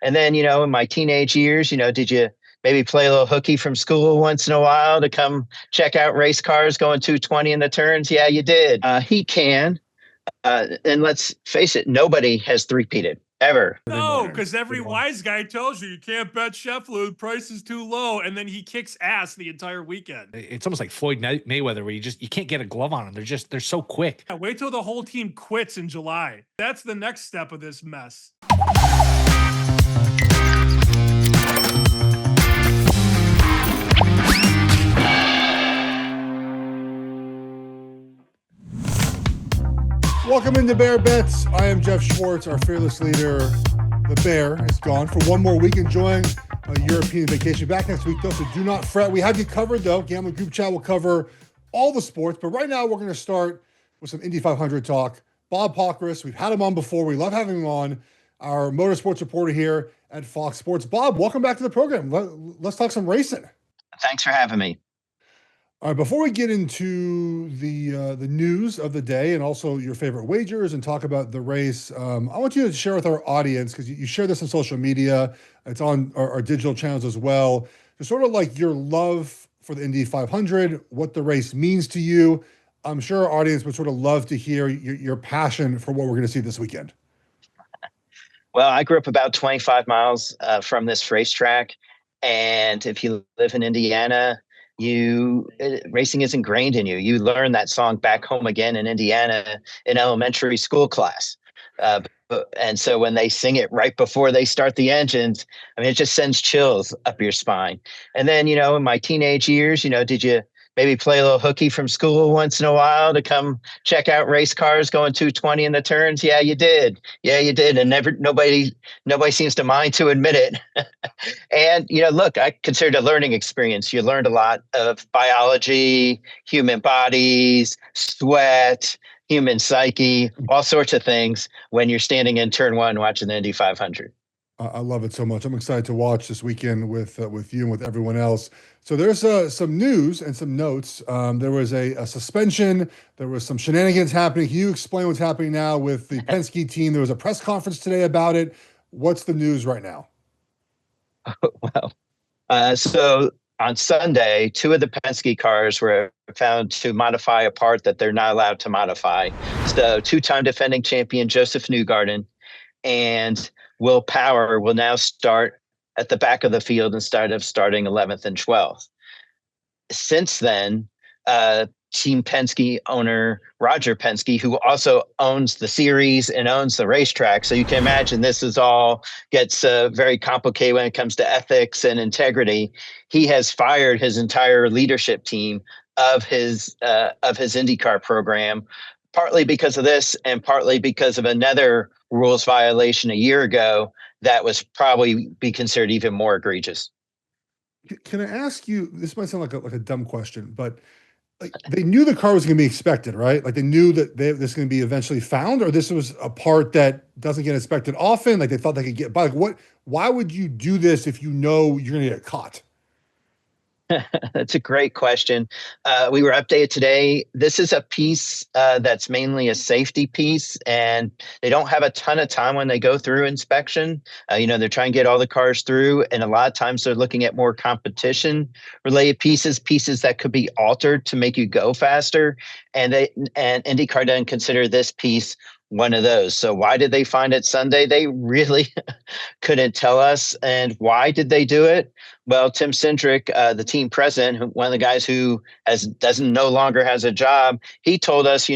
And then, in my teenage years, did you maybe play a little hooky from school once in a while to come check out race cars going 220 in the turns? Yeah, you did. He can. And let's face it, nobody has three-peated ever. No, because every wise guy tells you can't bet Scheffler, the price is too low, and then he kicks ass the entire weekend. It's almost like Floyd Mayweather, where you can't get a glove on them. They're so quick. Yeah, wait till the whole team quits in July. That's the next step of this mess. Welcome into Bear Bets. I am Geoff Schwartz, our fearless leader. The Bear is gone for one more week, enjoying a European vacation. Back next week, though, so do not fret. We have you covered, though. Gambling Group Chat will cover all the sports. But right now, we're going to start with some Indy 500 talk. Bob Pockrass, we've had him on before. We love having him on, our motorsports reporter here at Fox Sports. Bob, welcome back to the program. Let's talk some racing. Thanks for having me. All right, before we get into the news of the day and also your favorite wagers and talk about the race, I want you to share with our audience, because you share this on social media, it's on our digital channels as well, just sort of like your love for the Indy 500, what the race means to you. I'm sure our audience would sort of love to hear your passion for what we're going to see this weekend. Well, I grew up about 25 miles from this racetrack, and if you live in Indiana, racing is ingrained in you. You learn that song Back Home Again in Indiana in elementary school class. And so when they sing it right before they start the engines, I mean, it just sends chills up your spine. And then, in my teenage years, did you maybe play a little hooky from school once in a while to come check out race cars going 220 in the turns? Yeah, you did. Yeah, you did. And nobody seems to mind to admit it. And, look, I consider it a learning experience. You learned a lot of biology, human bodies, sweat, human psyche, all sorts of things when you're standing in turn one watching the Indy 500. I love it so much. I'm excited to watch this weekend with you and with everyone else. So there's some news and some notes. There was a suspension. There was some shenanigans happening. Can you explain what's happening now with the Penske team? There was a press conference today about it. What's the news right now? Well, so on Sunday, two of the Penske cars were found to modify a part that they're not allowed to modify. So two-time defending champion Josef Newgarden and Will Power will now start at the back of the field instead of starting 11th and 12th. Since then, Team Penske owner Roger Penske, who also owns the series and owns the racetrack, so you can imagine this is all gets very complicated when it comes to ethics and integrity. He has fired his entire leadership team of his IndyCar program, partly because of this and partly because of another rules violation a year ago that was probably be considered even more egregious. Can I ask you, this might sound like a dumb question, but they knew the car was going to be inspected, right? Like they knew that this was going to be eventually found, or this was a part that doesn't get inspected often? Like they thought they could get by. Why would you do this if you know you're going to get caught? That's a great question. We were updated today. This is a piece that's mainly a safety piece, and they don't have a ton of time when they go through inspection. They're trying to get all the cars through, and a lot of times they're looking at more competition-related pieces that could be altered to make you go faster. And IndyCar doesn't consider this piece one of those. So why did they find it Sunday? They really couldn't tell us. And why did they do it? Well, Tim Cindric, the team president, one of the guys who no longer has a job, he told us,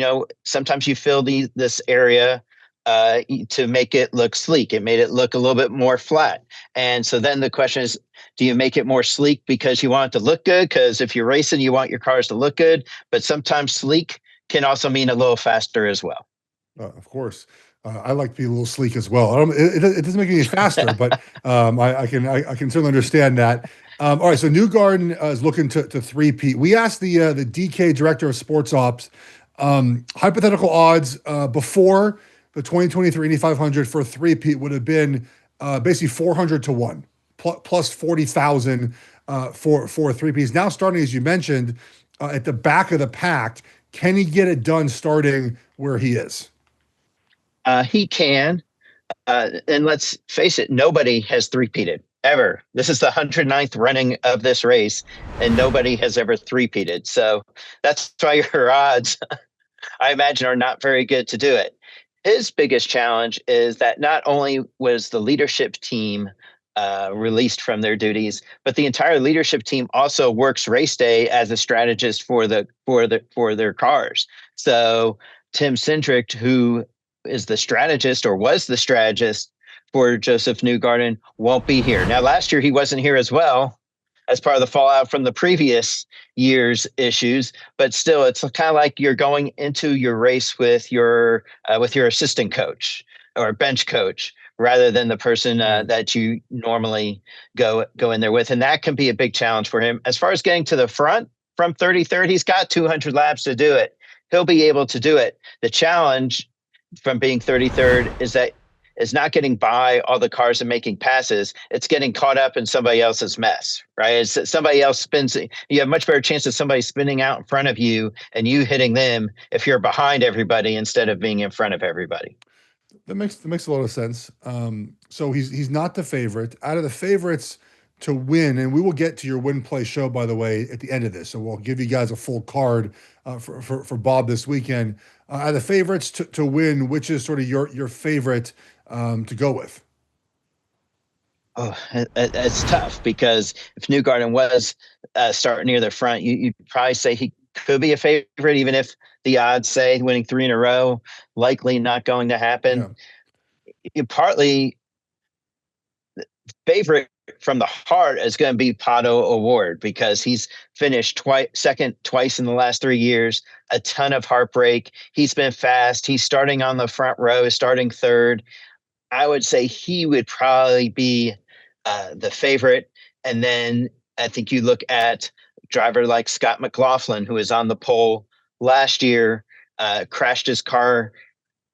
sometimes you fill this area to make it look sleek. It made it look a little bit more flat. And so then the question is, do you make it more sleek because you want it to look good? Because if you're racing, you want your cars to look good. But sometimes sleek can also mean a little faster as well. Of course. I like to be a little sleek as well. It doesn't make it any faster, but I can certainly understand that. All right, so Newgarden is looking to three-peat. We asked the DK director of sports ops hypothetical odds before the 2023 Indy 500 for a three-peat would have been basically 400 to 1, plus 40,000 for a three-peat. Now starting, as you mentioned, at the back of the pack, can he get it done starting where he is? He can. And let's face it, nobody has three-peated ever. This is the 109th running of this race, and nobody has ever three-peated. So that's why your odds, I imagine, are not very good to do it. His biggest challenge is that not only was the leadership team released from their duties, but the entire leadership team also works race day as a strategist for their cars. So Tim Cindric, who is the strategist or was the strategist for Josef Newgarden, won't be here. Now, last year he wasn't here as well as part of the fallout from the previous year's issues, but still, it's kind of like you're going into your race with your assistant coach or bench coach rather than the person that you normally go in there with, and that can be a big challenge for him. As far as getting to the front from 33rd, he's got 200 laps to do it. He'll be able to do it. The challenge from being 33rd is not getting by all the cars and making passes. It's getting caught up in somebody else's mess, right? It's somebody else spins. You have much better chance of somebody spinning out in front of you and you hitting them if you're behind everybody instead of being in front of everybody. That makes a lot of sense. So he's not the favorite. Out of the favorites to win, and we will get to your win play show, by the way, at the end of this. So we'll give you guys a full card for Bob this weekend. Out of the favorites to win, which is sort of your favorite to go with? Oh, it's tough because if Newgarden was starting near the front, you'd probably say he could be a favorite, even if the odds say winning 3 in a row, likely not going to happen. Yeah. Partly favorite from the heart is going to be Pato O'Ward because he's finished second twice in the last 3 years, a ton of heartbreak. He's been fast. He's starting on the front row, starting third. I would say he would probably be the favorite. And then I think you look at a driver like Scott McLaughlin, who was on the pole last year, crashed his car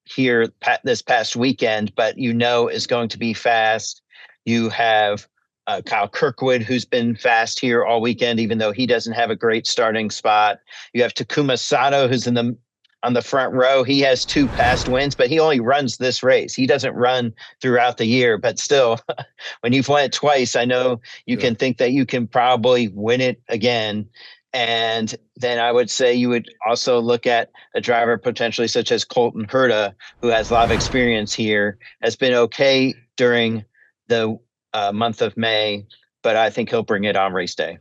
here this past weekend, but is going to be fast. You have Kyle Kirkwood, who's been fast here all weekend, even though he doesn't have a great starting spot. You have Takuma Sato, who's on the front row. He has 2 past wins, but he only runs this race. He doesn't run throughout the year, but still, when you've won it twice, I know you can think that you can probably win it again. And then I would say you would also look at a driver potentially such as Colton Herta, who has a lot of experience here, has been okay during the month of May, but I think he'll bring it on race day.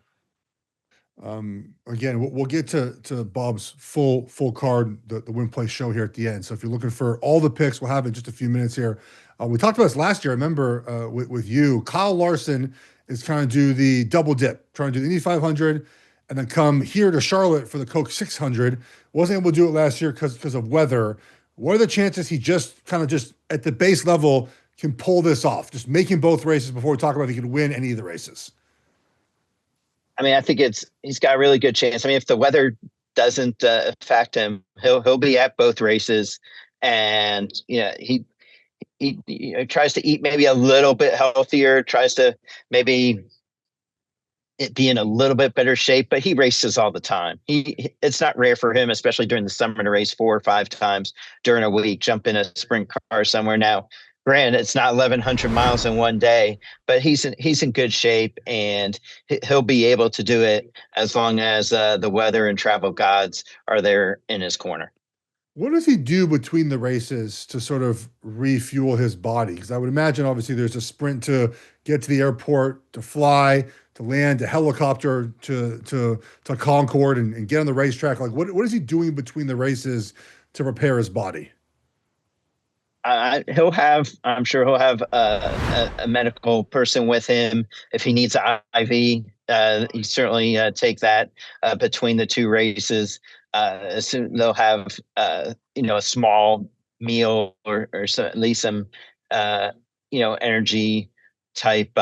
Again, we'll get to Bob's full card, the win play show here at the end. So if you're looking for all the picks, we'll have it in just a few minutes here. We talked about this last year. I remember with you, Kyle Larson is trying to do the double dip, trying to do the Indy 500 and then come here to Charlotte for the Coke 600. Wasn't able to do it last year because of weather. What are the chances he just at the base level can pull this off, just making both races before we talk about if he can win any of the races? I mean, I think he's got a really good chance. I mean, if the weather doesn't affect him, he'll be at both races, and he tries to eat maybe a little bit healthier, tries to maybe be in a little bit better shape, but he races all the time. It's not rare for him, especially during the summer, to race 4 or 5 times during a week, jump in a sprint car somewhere. Now, granted, it's not 1,100 miles in one day, but he's in good shape, and he'll be able to do it as long as the weather and travel gods are there in his corner. What does he do between the races to sort of refuel his body? Because I would imagine, obviously, there's a sprint to get to the airport, to fly, to land, to helicopter, to Concord and get on the racetrack. Like, what is he doing between the races to prepare his body? I'm sure he'll have a medical person with him if he needs an IV. He certainly take that between the 2 races. They'll have a small meal or at least some energy type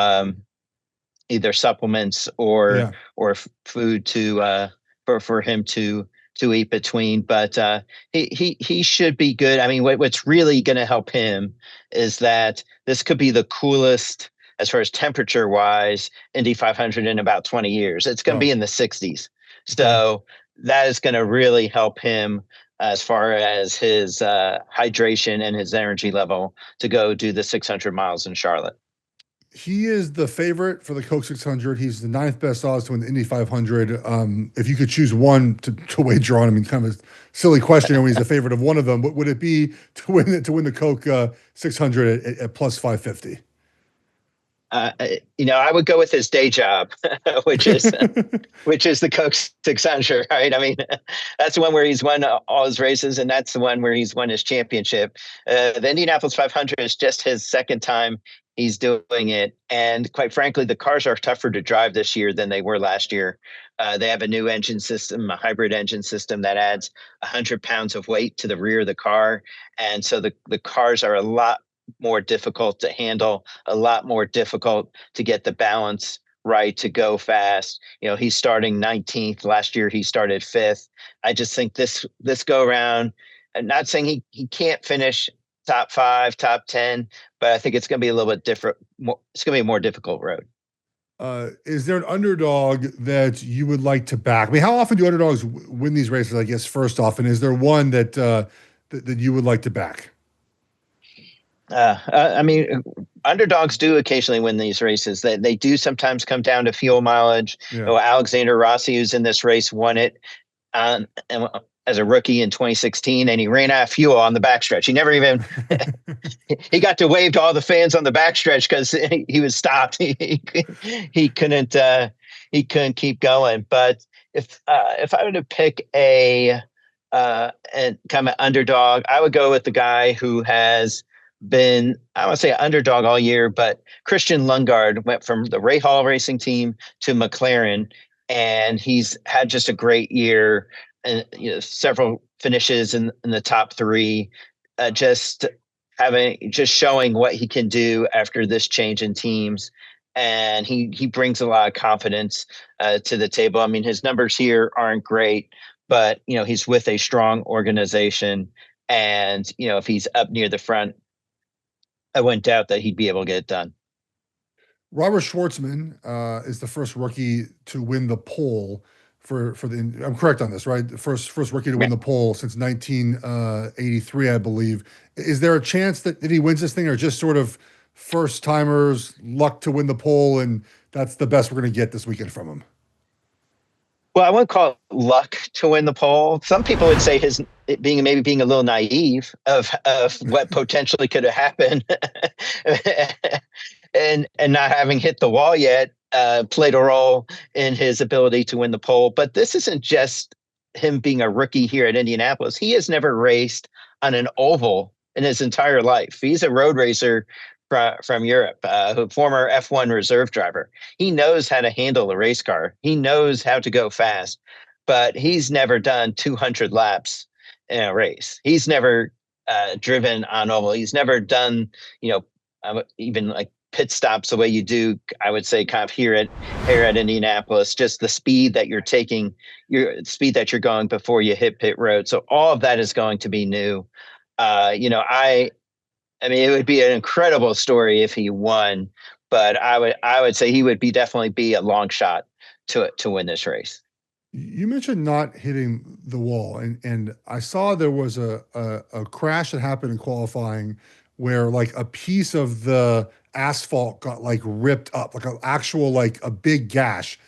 either supplements or food for him to eat between, but he should be good. I mean, what's really going to help him is that this could be the coolest, as far as temperature wise, Indy 500 in about 20 years. It's going to be in the 60s. So that is going to really help him as far as his hydration and his energy level to go do the 600 miles in Charlotte. He is the favorite for the Coke 600. He's the 9th best odds to win the Indy 500. If you could choose one to wager on, I mean, kind of a silly question when he's the favorite of one of them, but would it be to win the Coke 600 at plus 550? I would go with his day job, which is the Coke 600, right? I mean, that's the one where he's won all his races, and that's the one where he's won his championship. The Indianapolis 500 is just his second time he's doing it, and quite frankly, the cars are tougher to drive this year than they were last year. They have a new engine system, a hybrid engine system that adds 100 pounds of weight to the rear of the car, and so the cars are a lot more difficult to handle, a lot more difficult to get the balance right to go fast. He's starting 19th. Last year he started 5th. I just think this go around, I'm not saying he can't finish top 5, top 10, but I think it's going to be a little bit different. It's going to be a more difficult road. Is there an underdog that you would like to back? I mean, how often do underdogs win these races, I guess, first off, and is there one that you would like to back? I mean, underdogs do occasionally win these races. They do sometimes come down to fuel mileage. Yeah. Alexander Rossi, who's in this race, won it as a rookie in 2016, and he ran out of fuel on the backstretch. He never even he got to wave to all the fans on the backstretch because he was stopped. He couldn't keep going. But if I were to pick a and kind of underdog, I would go with the guy who has been, I want to say, underdog all year, but Christian Lundgaard went from the Ray Hall racing team to McLaren, and he's had just a great year, and several finishes in the top 3, just showing what he can do after this change in teams. And he brings a lot of confidence to the table. I mean, his numbers here aren't great, but he's with a strong organization, and if he's up near the front, I wouldn't doubt that he'd be able to get it done. Robert Schwartzman is the first rookie to win the pole for the. I'm correct on this, right? The first rookie to win the pole since 1983, I believe. Is there a chance that he wins this thing, or just sort of first timers luck to win the pole, and that's the best we're going to get this weekend from him? Well, I wouldn't call it luck to win the pole. Some people would say being a little naive of what potentially could have happened, and not having hit the wall yet played a role in his ability to win the pole. But this isn't just him being a rookie here at Indianapolis. He has never raced on an oval in his entire life. He's a road racer from Europe, former F1 reserve driver. He knows how to handle a race car. He knows how to go fast, but he's never done 200 laps in a race. He's never driven on oval. He's never done, even like pit stops the way you do, I would say, kind of here at Indianapolis. Just the speed that you're taking, the speed that you're going before you hit pit road. So all of that is going to be new. I mean, it would be an incredible story if he won, but I would say he would definitely be a long shot to win this race. You mentioned not hitting the wall, and I saw there was a crash that happened in qualifying where like a piece of the asphalt got like ripped up, like an actual, like a big gash.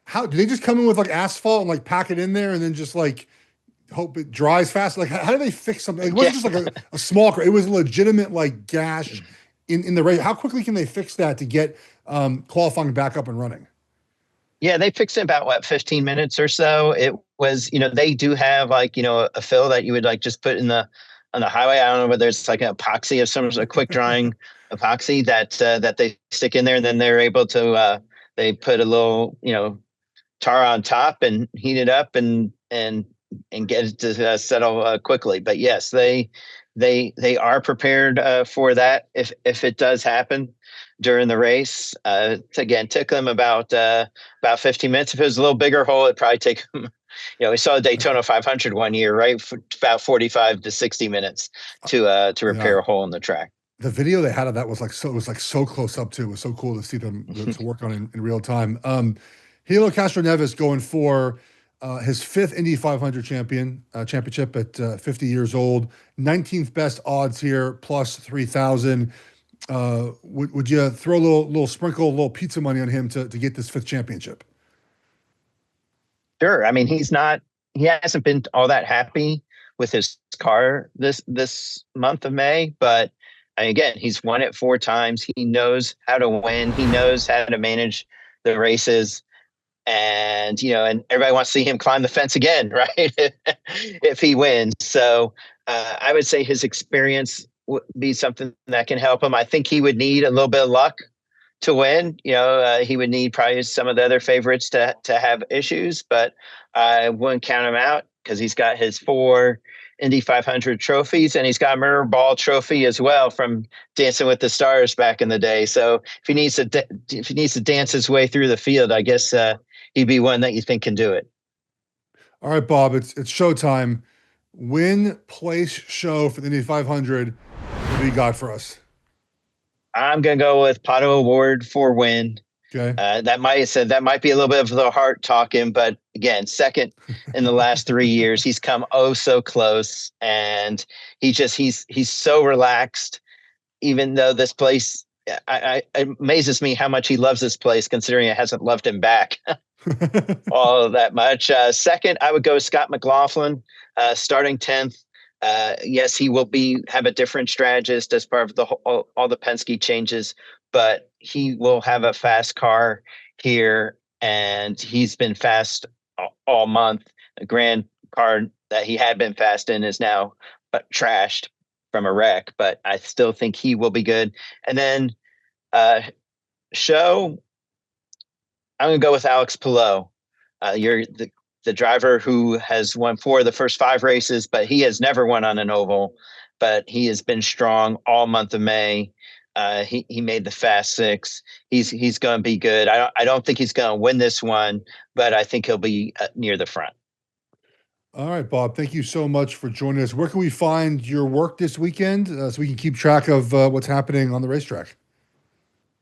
How do they just come in with like asphalt and like pack it in there and then just like hope it dries fast? Like, how do they fix something? It wasn't just like a small, it was a legitimate like gash in the race. How quickly can they fix that to get qualifying back up and running? Yeah, they fixed it in about 15 minutes or so. It was, they do have like, a fill that you would like just put on the highway. I don't know whether it's like an epoxy or some sort of quick drying epoxy that they stick in there, and then they're able to they put a little, tar on top and heat it up and get it to settle quickly. But yes, they are prepared for that if it does happen during the race. Again, took them about 15 minutes. If it was a little bigger hole, it'd probably take them. We saw the Daytona 500 one year, right? For about 45 to 60 minutes to repair a hole in the track. The video they had of that was like so close up too. It was so cool to see them to work on in real time. Hilo Castroneves going for his fifth Indy 500 championship at 50 years old. 19th best odds here, plus 3,000. Would you throw a little sprinkle, a little pizza money on him to get this fifth championship? Sure. I mean, he hasn't been all that happy with his car this month of May, but again, he's won it 4 times. He knows how to win. He knows how to manage the races. And, and everybody wants to see him climb the fence again, right? If he wins. So I would say his experience would be something that can help him. I think he would need a little bit of luck to win. He would need probably some of the other favorites to have issues, but I wouldn't count him out because he's got his 4 Indy 500 trophies, and he's got a mirror ball trophy as well from Dancing with the Stars back in the day. So if he needs to dance his way through the field, I guess he'd be one that you think can do it. All right, Bob, it's showtime. Win, place, show for the Indy 500. What do you got for us? I'm going to go with Pato O'Ward for win. Okay. That might be a little bit of the heart talking, but again, second in the last 3 years. He's come so close, and he's so relaxed. Even though this place, it amazes me how much he loves this place, considering it hasn't loved him back all that much. Second, I would go Scott McLaughlin, starting 10th. Yes, he will have a different strategist as part of all the Penske changes, but he will have a fast car here, and he's been fast all month. A grand car that he had been fast in is now trashed from a wreck, but I still think he will be good. And then show, I'm going to go with Álex Palou. You're the driver who has won 4 of the first 5 races, but he has never won on an oval, but he has been strong all month of May. He made the Fast 6. He's going to be good. I don't think he's going to win this one, but I think he'll be near the front. All right, Bob, thank you so much for joining us. Where can we find your work this weekend so we can keep track of what's happening on the racetrack?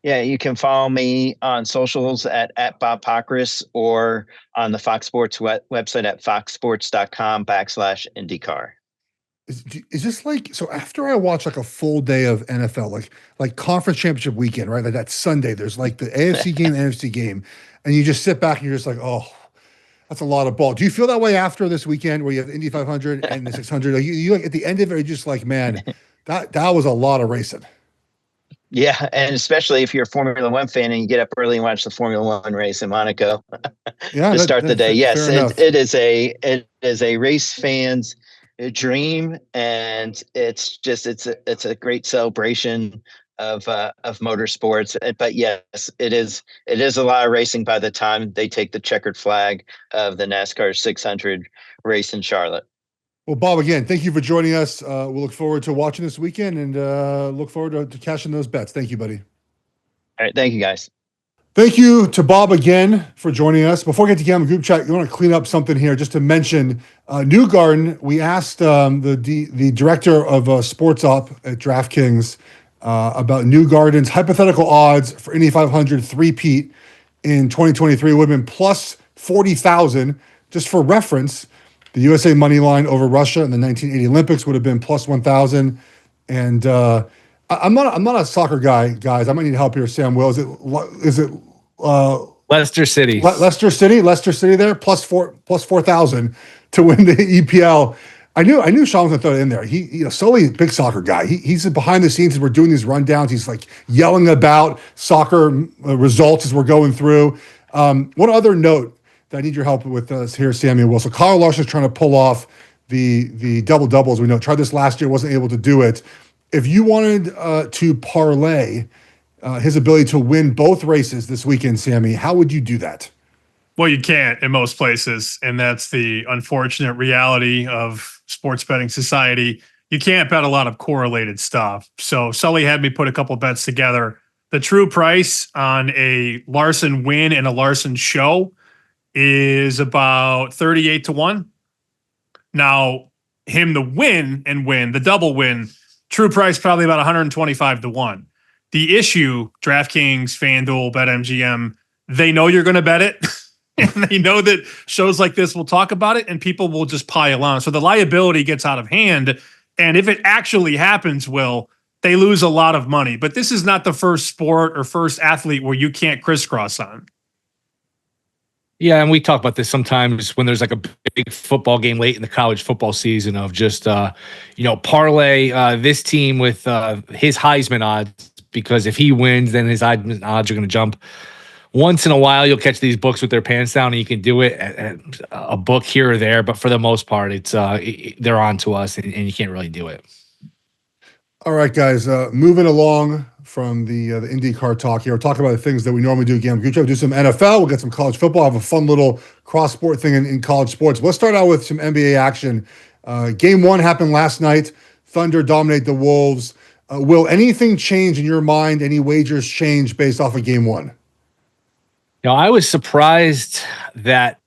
Yeah, you can follow me on socials at Bob Pockrass or on the Fox Sports website at foxsports.com/IndyCar. Is this so after I watch a full day of NFL, like conference championship weekend, right? Like that Sunday, there's the AFC game, the NFC game, and you just sit back and you're just like, oh, that's a lot of ball. Do you feel that way after this weekend where you have the Indy 500 and the 600? Like you at the end of it, you're just like, man, that was a lot of racing. Yeah, and especially if you're a Formula One fan and you get up early and watch the Formula One race in Monaco to start the day. Yes, it is a race fan's dream, and it's a great celebration of motorsports. But yes, it is a lot of racing by the time they take the checkered flag of the NASCAR 600 race in Charlotte. Well, Bob, again, thank you for joining us. We'll look forward to watching this weekend and look forward to cashing those bets. Thank you, buddy. All right. Thank you, guys. Thank you to Bob again for joining us. Before we get to the group chat, you want to clean up something here just to mention Newgarden. We asked the director of sports op at DraftKings about Newgarden's hypothetical odds for Indy 500 3-peat in 2023 would have been plus 40,000. Just for reference, the USA money line over Russia in the 1980 Olympics would have been plus 1,000. And I'm not a soccer guy, guys. I might need help here. Sam Will, is it Leicester City? Leicester City there plus 4,000 to win the EPL. I knew Sean was gonna throw it in there. Sully's a big soccer guy. He's behind the scenes as we're doing these rundowns. He's yelling about soccer results as we're going through. One other note that I need your help with us here, Samuel Will. So Kyle Larson's trying to pull off the double-double, as we know. Tried this last year, wasn't able to do it. If you wanted to parlay his ability to win both races this weekend, Sammy, how would you do that? Well, you can't in most places, and that's the unfortunate reality of sports betting society. You can't bet a lot of correlated stuff. So Sully had me put a couple bets together. The true price on a Larson win and a Larson show is about 38-1. Now, him to win, the double win, true price probably about 125-1. The issue, DraftKings, FanDuel, BetMGM, they know you're going to bet it. And they know that shows like this will talk about it and people will just pile on. So the liability gets out of hand. And if it actually happens, they lose a lot of money. But this is not the first sport or first athlete where you can't crisscross on. Yeah, and we talk about this sometimes when there's like a big football game late in the college football season of just, parlay this team with his Heisman odds, because if he wins, then his Heisman odds are going to jump. Once in a while, you'll catch these books with their pants down, and you can do it at a book here or there. But for the most part, it's they're on to us, and you can't really do it. All right, guys, moving along from the IndyCar talk here. We're talking about the things that we normally do again. We'll do some NFL. We'll get some college football. Have a fun little cross-sport thing in college sports. Let's start out with some NBA action. Game 1 happened last night. Thunder dominate the Wolves. Will anything change in your mind? Any wagers change based off of Game 1? I was surprised that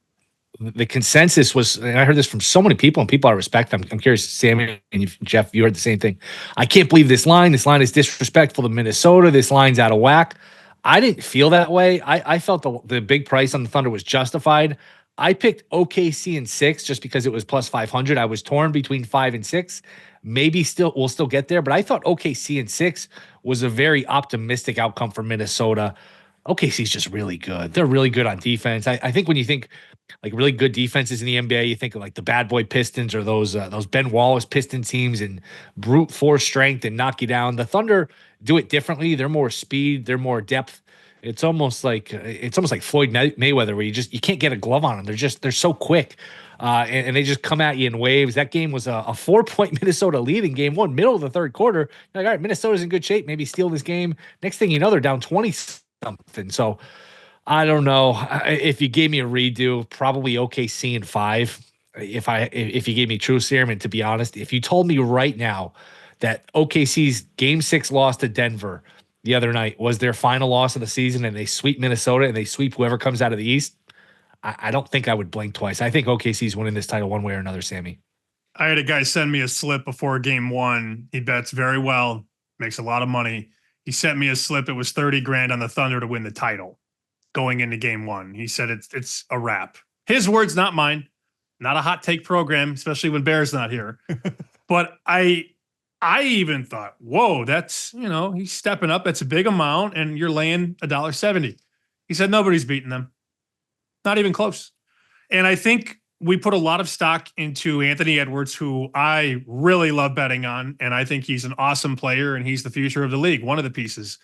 the consensus was, and I heard this from so many people and people I respect. I'm curious, Sammy and Geoff, you heard the same thing. I can't believe this line. This line is disrespectful to Minnesota. This line's out of whack. I didn't feel that way. I felt the big price on the Thunder was justified. I picked OKC in 6 just because it was plus 500. I was torn between 5 and 6. Maybe we'll still get there, but I thought OKC in 6 was a very optimistic outcome for Minnesota. OKC is just really good. They're really good on defense. I think when you think like really good defenses in the NBA, you think of like the bad boy Pistons or those Ben Wallace Piston teams and brute force strength and knock you down. The Thunder do it differently. They're more speed. They're more depth. It's almost like Floyd Mayweather, where you can't get a glove on them. They're so quick, and they just come at you in waves. That game was a 4-point Minnesota lead in Game 1, middle of the third quarter. Like, all right, Minnesota's in good shape. Maybe steal this game. Next thing you know, they're down 20-something. So I don't know. If you gave me a redo, probably OKC in 5. If you gave me true serum, and to be honest, if you told me right now that OKC's Game 6 loss to Denver the other night was their final loss of the season and they sweep Minnesota and they sweep whoever comes out of the East, I don't think I would blink twice. I think OKC's winning this title one way or another, Sammy. I had a guy send me a slip before Game 1. He bets very well, makes a lot of money. He sent me a slip. It was $30,000 on the Thunder to win the title going into Game 1. He said it's a wrap. His words, not mine. Not a hot take program, especially when Bear's not here. But I even thought, whoa, that's, he's stepping up. That's a big amount, and you're laying $1.70. He said nobody's beating them. Not even close. And I think we put a lot of stock into Anthony Edwards, who I really love betting on, and I think he's an awesome player, and he's the future of the league, one of the pieces.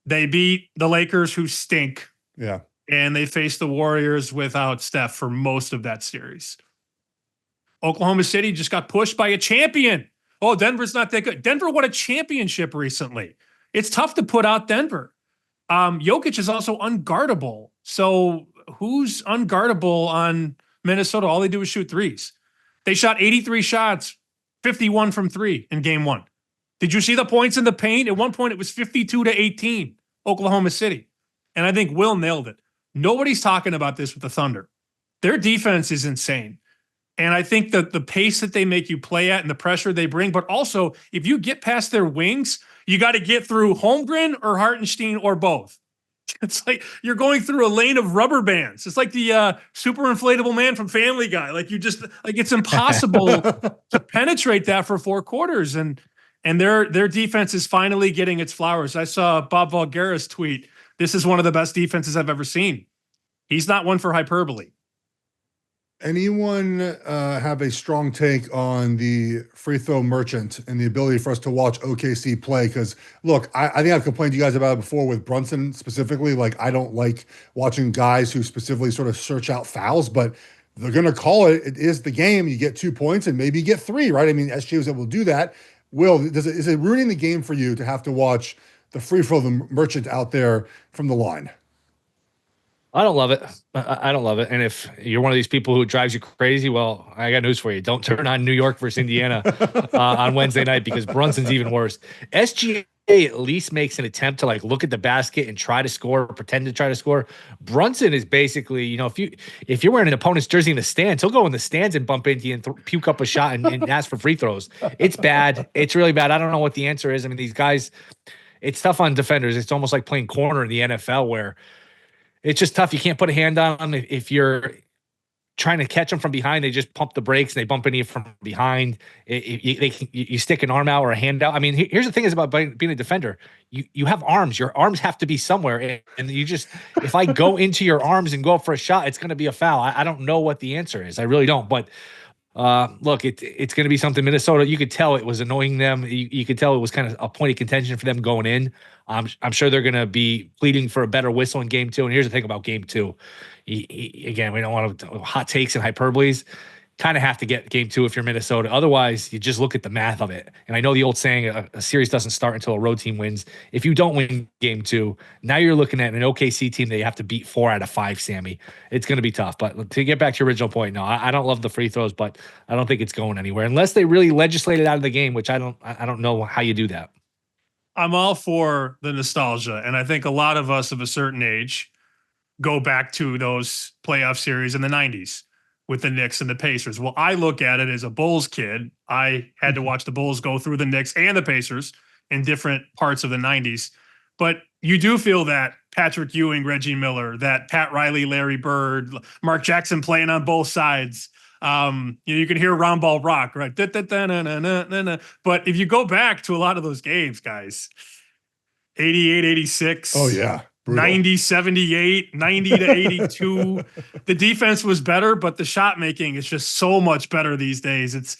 They beat the Lakers, who stink. Yeah. And they faced the Warriors without Steph for most of that series. Oklahoma City just got pushed by a champion. Oh, Denver's not that good. Denver won a championship recently. It's tough to put out Denver. Jokic is also unguardable. So who's unguardable on Minnesota? All they do is shoot threes. They shot 83 shots, 51 from 3 in Game 1. Did you see the points in the paint? At one point, it was 52-18, Oklahoma City. And I think Will nailed it. Nobody's talking about this with the Thunder. Their defense is insane. And I think that the pace that they make you play at and the pressure they bring, but also if you get past their wings, you got to get through Holmgren or Hartenstein or both. It's like you're going through a lane of rubber bands. It's like the super inflatable man from Family Guy. Like it's impossible to penetrate that for 4 quarters. And their defense is finally getting its flowers. I saw Bob Pockrass tweet, "This is one of the best defenses I've ever seen." He's not one for hyperbole. Anyone have a strong take on the free throw merchant and the ability for us to watch OKC play? Because, look, I think I've complained to you guys about it before with Brunson specifically. Like, I don't like watching guys who specifically sort of search out fouls, but they're going to call it. It is the game. You get 2 points and maybe you get 3, right? I mean, SJ was able to do that. Will, is it ruining the game for you to have to watch the free throw merchant out there from the line? I don't love it. I don't love it. And if you're one of these people who drives you crazy, well, I got news for you. Don't turn on New York versus Indiana on Wednesday night, because Brunson's even worse. SGA at least makes an attempt to look at the basket and try to score, or pretend to try to score. Brunson is basically, if you're wearing an opponent's jersey in the stands, he'll go in the stands and bump into you and puke up a shot and ask for free throws. It's bad. It's really bad. I don't know what the answer is. I mean, these guys, it's tough on defenders. It's almost like playing corner in the NFL, where it's just tough. You can't put a hand on them if you're trying to catch them from behind. They just pump the brakes and they bump into you from behind. You stick an arm out or a hand out. I mean, here's the thing is about being a defender. You have arms. Your arms have to be somewhere. And you just, if I go into your arms and go up for a shot, it's going to be a foul. I don't know what the answer is. I really don't. But look, it's going to be something. Minnesota, you could tell it was annoying them. You could tell it was kind of a point of contention for them going in. I'm sure they're going to be pleading for a better whistle in game 2. And here's the thing about game 2. Again, we don't want to hot takes and hyperboles. Kind of have to get game 2 if you're Minnesota. Otherwise, you just look at the math of it. And I know the old saying, a series doesn't start until a road team wins. If you don't win game 2, now you're looking at an OKC team that you have to beat 4 out of 5, Sammy. It's going to be tough. But to get back to your original point, no, I don't love the free throws, but I don't think it's going anywhere unless they really legislate it out of the game, which I don't know how you do that. I'm all for the nostalgia. And I think a lot of us of a certain age go back to those playoff series in the 90s with the Knicks and the Pacers. Well, I look at it as a Bulls kid. I had to watch the Bulls go through the Knicks and the Pacers in different parts of the 90s. But you do feel that Patrick Ewing, Reggie Miller, that Pat Riley, Larry Bird, Mark Jackson playing on both sides. You can hear Round Ball Rock, right? But if you go back to a lot of those games, guys, 88, 86. Oh, yeah. Brutal. 90, 78, 90 to 82. The defense was better, but the shot making is just so much better these days.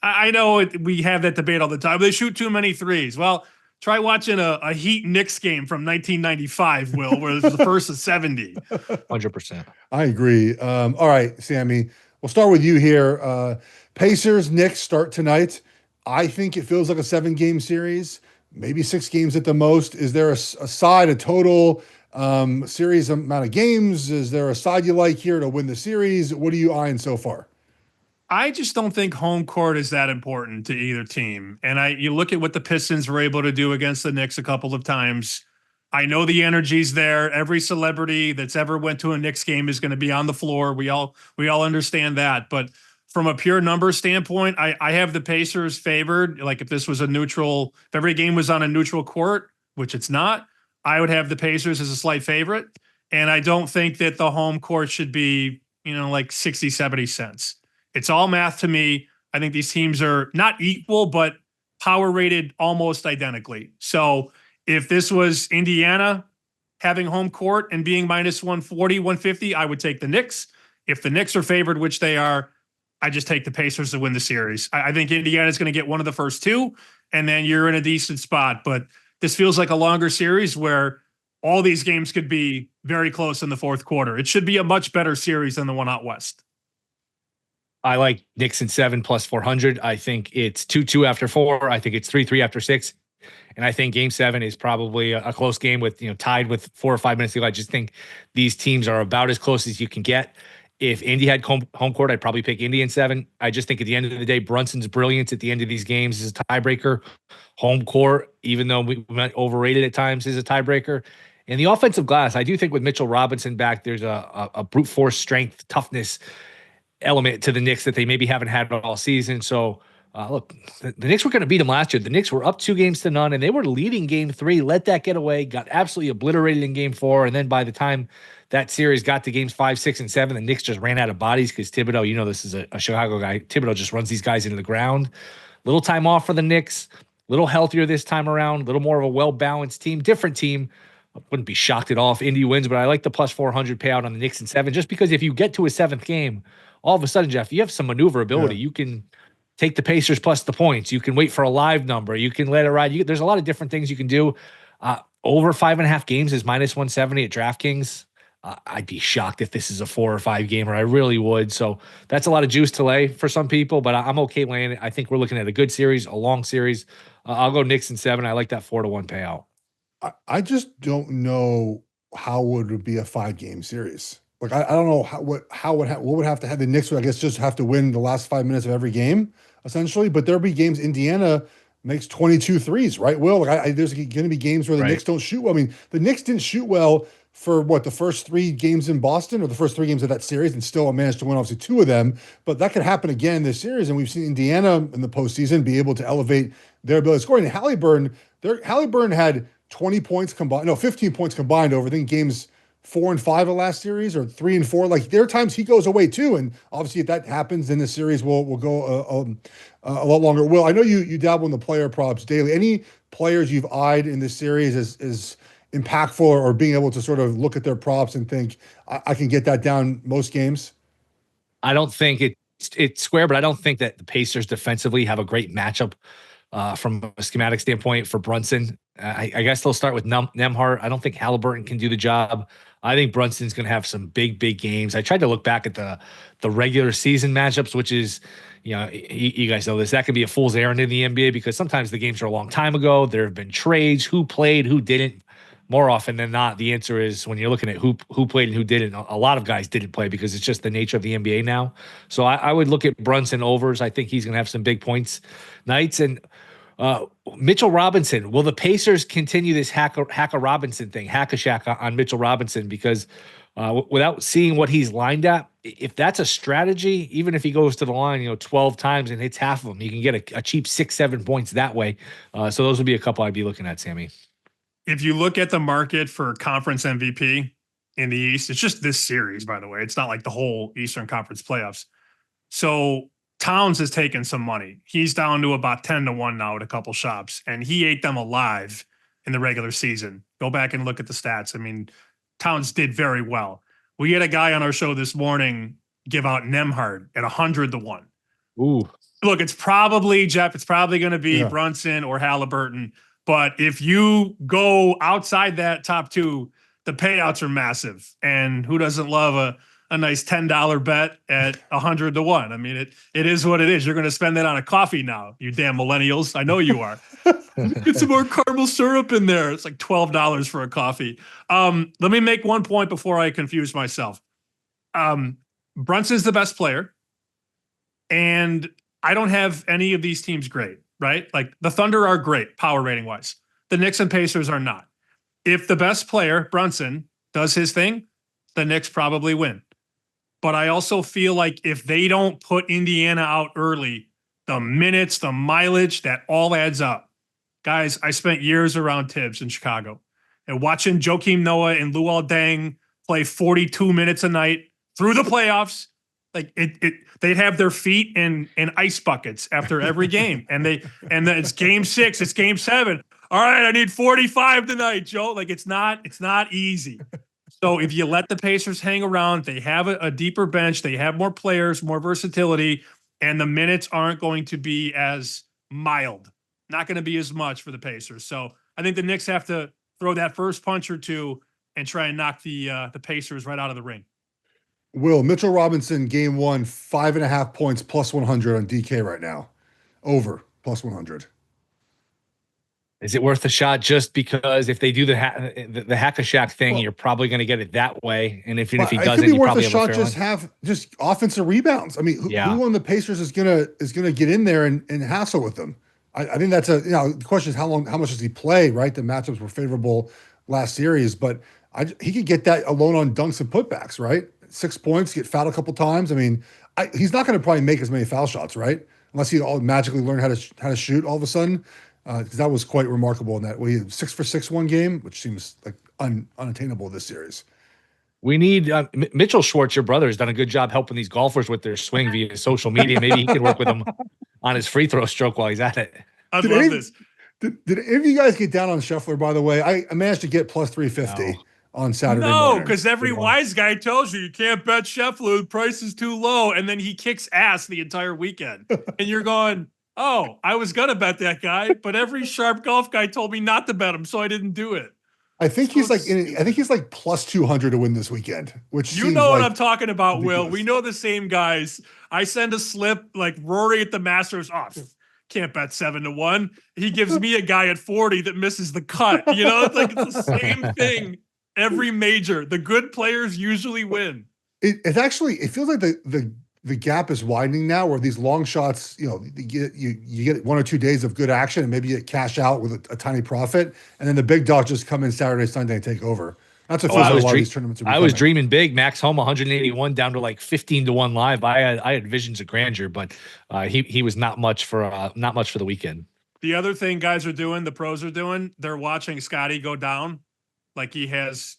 I know we have that debate all the time. They shoot too many threes. Well, try watching a Heat Knicks game from 1995, Will, where it was the first of 70. 100%. I agree. All right, Sammy, we'll start with you here. Pacers, Knicks start tonight. I think it feels like a 7-game series. Maybe 6 games at the most. Is there a total series amount of games? Is there a side you like here to win the series? What are you eyeing so far? I just don't think home court is that important to either team. And you look at what the Pistons were able to do against the Knicks a couple of times. I know the energy's there. Every celebrity that's ever went to a Knicks game is going to be on the floor. We all understand that. But from a pure number standpoint, I have the Pacers favored. Like if this was if every game was on a neutral court, which it's not, I would have the Pacers as a slight favorite. And I don't think that the home court should be, like 60, 70 cents. It's all math to me. I think these teams are not equal, but power rated almost identically. So if this was Indiana having home court and being minus 140, 150, I would take the Knicks. If the Knicks are favored, which they are, I just take the Pacers to win the series. I think Indiana's going to get one of the first 2, and then you're in a decent spot. But this feels like a longer series where all these games could be very close in the fourth quarter. It should be a much better series than the one out west. I like Knicks in 7 plus 400. I think it's 2-2 after 4. I think it's 3-3 after 6. And I think game 7 is probably a close game with, tied with 4 or 5 minutes to go. I just think these teams are about as close as you can get. If Indy had home court, I'd probably pick Indy in 7. I just think at the end of the day, Brunson's brilliance at the end of these games is a tiebreaker. Home court, even though we might overrate it at times, is a tiebreaker. And the offensive glass, I do think with Mitchell Robinson back, there's a brute force strength, toughness element to the Knicks that they maybe haven't had all season. So, look, the Knicks were going to beat them last year. The Knicks were up 2-0, and they were leading game 3, let that get away, got absolutely obliterated in game 4. And then by the time that series got to games 5, 6, and 7, the Knicks just ran out of bodies because Thibodeau, this is a Chicago guy. Thibodeau just runs these guys into the ground. Little time off for the Knicks, little healthier this time around, little more of a well-balanced team, different team. I wouldn't be shocked at all if Indy wins, but I like the plus 400 payout on the Knicks in 7, just because if you get to a 7th game, all of a sudden, Geoff, you have some maneuverability. Yeah. You can take the Pacers plus the points. You can wait for a live number. You can let it ride. There's a lot of different things you can do. Over 5.5 games is minus 170 at DraftKings. I'd be shocked if this is a 4 or 5 gamer. I really would. So that's a lot of juice to lay for some people, but I'm okay laying it. I think we're looking at a good series, a long series. I'll go Knicks in 7. I like that 4-1 payout. I just don't know how would it be a 5-game series. Like I don't know what would have to have the Knicks would, I guess, just have to win the last 5 minutes of every game essentially. But there'll be games Indiana makes 22 threes, right? Will, there's going to be games where the Knicks don't shoot well. I mean, the Knicks didn't shoot well for the first 3 games in Boston, or the first 3 games of that series, and still managed to win obviously 2 of them. But that could happen again this series, and we've seen Indiana in the postseason be able to elevate their ability to score. And Halliburton had 20 points combined, 15 points combined over, I think, games 4-5 of last series, or 3-4. Like there are times he goes away too, and obviously if that happens, then the series will go a lot longer. Will, I know you dabble in the player props daily. Any players you've eyed in this series is impactful, or being able to sort of look at their props and think I can get that down most games? I don't think it's square, but I don't think that the Pacers defensively have a great matchup from a schematic standpoint for Brunson. I guess they'll start with Nembhard. I don't think Halliburton can do the job. I think Brunson's going to have some big games. I tried to look back at the regular season matchups, which is, you guys know this. That can be a fool's errand in the NBA because sometimes the games are a long time ago. There have been trades, who played, who didn't. More often than not, the answer is when you're looking at who played and who didn't. A lot of guys didn't play because it's just the nature of the NBA now. So I would look at Brunson overs. I think he's going to have some big points nights. And Mitchell Robinson, will the Pacers continue this Hacker Robinson thing, Hack-a-Shack on Mitchell Robinson? Because without seeing what he's lined at, if that's a strategy, even if he goes to the line, 12 times and hits half of them, you can get a cheap 6-7 points that way. So those would be a couple I'd be looking at, Sammy. If you look at the market for conference MVP in the East, it's just this series, by the way. It's not like the whole Eastern Conference playoffs. So Towns has taken some money. He's down to about 10-1 now at a couple shops, and he ate them alive in the regular season. Go back and look at the stats. I mean, Towns did very well. We had a guy on our show this morning give out Nembhard at 100-1. Ooh. Look, it's probably, Jeff, it's probably going to be Brunson or Halliburton. But if you go outside that top two, the payouts are massive. And who doesn't love a nice $10 bet at 100-1? I mean, it is what it is. You're going to spend that on a coffee now, you damn millennials. I know you are. Get some more caramel syrup in there. It's like $12 for a coffee. Let me make one point before I confuse myself. Brunson's the best player. And I don't have any of these teams great. Right? Like the Thunder are great power rating wise. The Knicks and Pacers are not. If the best player, Brunson, does his thing, the Knicks probably win. But I also feel like if they don't put Indiana out early, the minutes, the mileage, that all adds up. Guys, I spent years around Tibbs in Chicago and watching Joakim Noah and Luol Deng play 42 minutes a night through the playoffs. Like they'd have their feet in ice buckets after every game, and then it's game 6, it's game 7. All right, I need 45 tonight, Joe. Like it's not easy. So if you let the Pacers hang around, they have a deeper bench, they have more players, more versatility, and the minutes aren't going to be as mild. Not going to be as much for the Pacers. So I think the Knicks have to throw that first punch or two and try and knock the Pacers right out of the ring. Will, Mitchell Robinson, game 1, 5.5 points, plus 100 on DK right now. Over, plus 100. Is it worth a shot just because if they do the Hack-a-Shack thing, you're probably going to get it that way. And if he doesn't, you probably have a fair line. Just offensive rebounds. I mean, who on the Pacers is gonna get in there and hassle with them? I think that's the question is how much does he play, right? The matchups were favorable last series, but he could get that alone on dunks and putbacks, right? 6 points, get fouled a couple times. I mean, he's not going to probably make as many foul shots, right? Unless he all magically learned how to shoot all of a sudden, because that was quite remarkable in that we had 6 for 6 one game, which seems like unattainable this series. We need Mitchell Schwartz, your brother, has done a good job helping these golfers with their swing via social media. Maybe he could work with them on his free throw stroke while he's at it. I love this. Did any of you guys get down on Scheffler, by the way? I managed to get plus 350 on Saturday morning. No, because every wise guy tells you can't bet Scheffler. The price is too low. And then he kicks ass the entire weekend. And you're going, oh, I was going to bet that guy. But every sharp golf guy told me not to bet him, so I didn't do it. I think he's like plus 200 to win this weekend, which you know what I'm talking about, ridiculous. Will. We know the same guys. I send a slip like Rory at the Masters off. Can't bet 7-1. He gives me a guy at 40 that misses the cut. It's like it's the same thing. Every major, the good players usually win. It feels like the gap is widening now, where these long shots, you get 1 or 2 days of good action, and maybe you cash out with a tiny profit, and then the big dogs just come in Saturday, Sunday, and take over. That's what feels like a lot of these tournaments are becoming. I was dreaming big. Max Homa 181 down to like 15-1 live. I had visions of grandeur, but he was not much for the weekend. The other thing guys are doing, the pros are doing, they're watching Scotty go down, like he has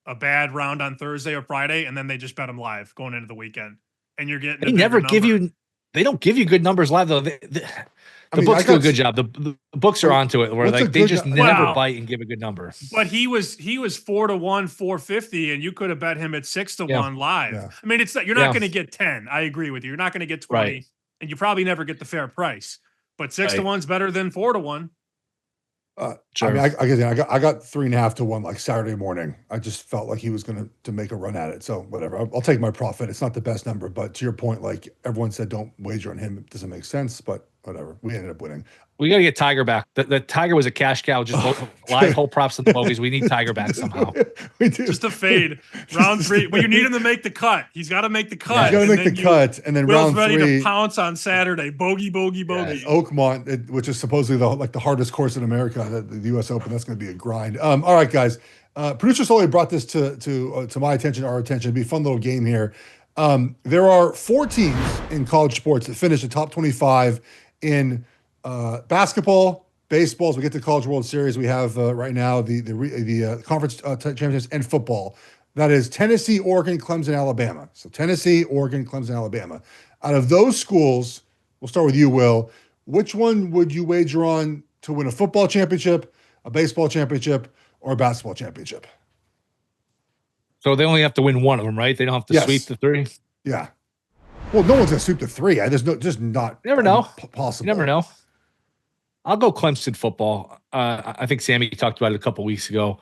a bad round on Thursday or Friday, and then they just bet them live going into the weekend, and you're getting. They never give you. They don't give you good numbers live though. The books do a good job. The books are onto it where like they just never bite and give a good number. But he was 4-1, 450, and you could have bet him at 6-1 live. Yeah. I mean, you're not going to get 10. I agree with you. You're not going to get 20, and you probably never get the fair price. But 6-1's better than 4-1. Sure. I mean, I got 3.5 to 1 like Saturday morning. I just felt like he was going to make a run at it. So whatever, I'll take my profit. It's not the best number, but to your point, like everyone said, don't wager on him. It doesn't make sense, but whatever. We ended up winning. We got to get Tiger back. The Tiger was a cash cow. Just live whole props in the movies. We need Tiger back somehow. We do. Just a fade. Round 3. Well, you need him to make the cut. He's got to make the cut. He's got to make the cut. And then Will's round 3. ready to pounce on Saturday. Bogey. Yes. Oakmont, which is supposedly the hardest course in America, the U.S. Open. That's going to be a grind. All right, guys. Producer Sully brought this to my attention, our attention. It'd be a fun little game here. There are 4 teams in college sports that finish the top 25 in basketball, baseball. As we get to College World Series, we have right now the conference championships and football. That is Tennessee, Oregon, Clemson, Alabama. So Tennessee, Oregon, Clemson, Alabama. Out of those schools, we'll start with you, Will. Which one would you wager on to win a football championship, a baseball championship, or a basketball championship? So they only have to win one of them, right? They don't have to sweep the 3? Yeah. Well, no one's going to sweep the 3. There's just not you never know. Possible. You never know. I'll go Clemson football. I think Sammy talked about it a couple weeks ago.